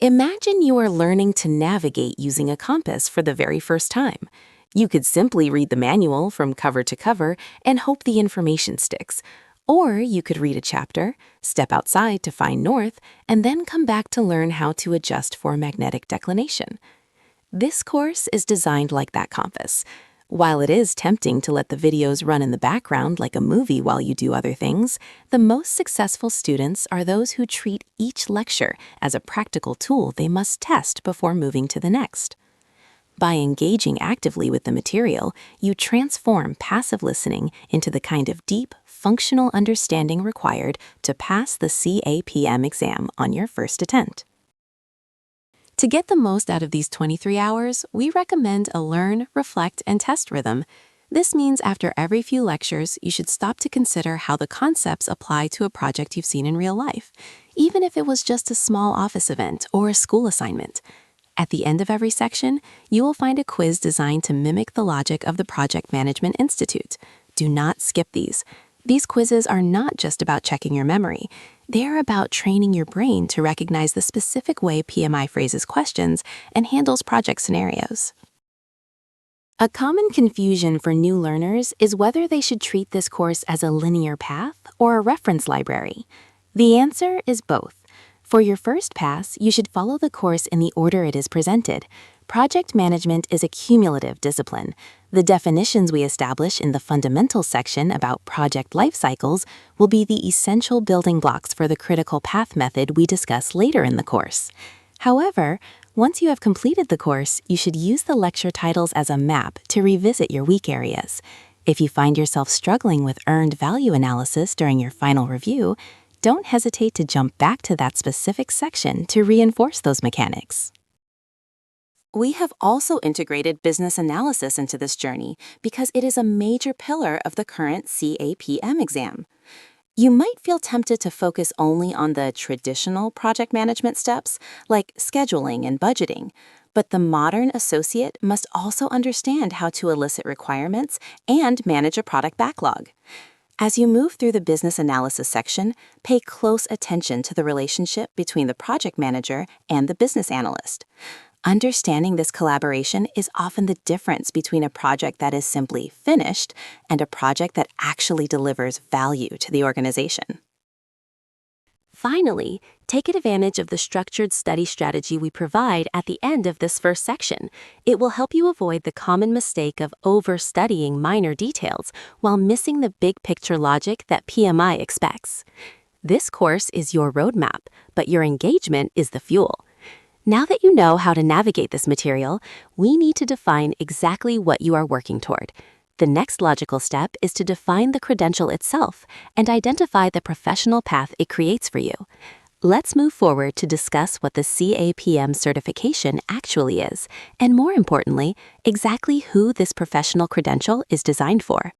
Imagine you are learning to navigate using a compass for the very first time. You could simply read the manual from cover to cover and hope the information sticks. Or you could read a chapter, step outside to find north, and then come back to learn how to adjust for magnetic declination. This course is designed like that compass. While it is tempting to let the videos run in the background like a movie while you do other things, the most successful students are those who treat each lecture as a practical tool they must test before moving to the next. By engaging actively with the material, you transform passive listening into the kind of deep, functional understanding required to pass the CAPM exam on your first attempt. To get the most out of these 23 hours, we recommend a learn, reflect, and test rhythm. This means after every few lectures, you should stop to consider how the concepts apply to a project you've seen in real life, even if it was just a small office event or a school assignment. At the end of every section, you will find a quiz designed to mimic the logic of the Project Management Institute. Do not skip these. These quizzes are not just about checking your memory. They are about training your brain to recognize the specific way PMI phrases questions and handles project scenarios. A common confusion for new learners is whether they should treat this course as a linear path or a reference library. The answer is both. For your first pass, you should follow the course in the order it is presented. Project management is a cumulative discipline. The definitions we establish in the fundamentals section about project life cycles will be the essential building blocks for the critical path method we discuss later in the course. However, once you have completed the course, you should use the lecture titles as a map to revisit your weak areas. If you find yourself struggling with earned value analysis during your final review, don't hesitate to jump back to that specific section to reinforce those mechanics. We have also integrated business analysis into this journey because it is a major pillar of the current CAPM exam. You might feel tempted to focus only on the traditional project management steps, like scheduling and budgeting, but the modern associate must also understand how to elicit requirements and manage a product backlog. As you move through the business analysis section, pay close attention to the relationship between the project manager and the business analyst. Understanding this collaboration is often the difference between a project that is simply finished and a project that actually delivers value to the organization. Finally, take advantage of the structured study strategy we provide at the end of this first section. It will help you avoid the common mistake of overstudying minor details while missing the big picture logic that PMI expects. This course is your roadmap, but your engagement is the fuel. Now that you know how to navigate this material, we need to define exactly what you are working toward. The next logical step is to define the credential itself and identify the professional path it creates for you. Let's move forward to discuss what the CAPM certification actually is, and more importantly, exactly who this professional credential is designed for.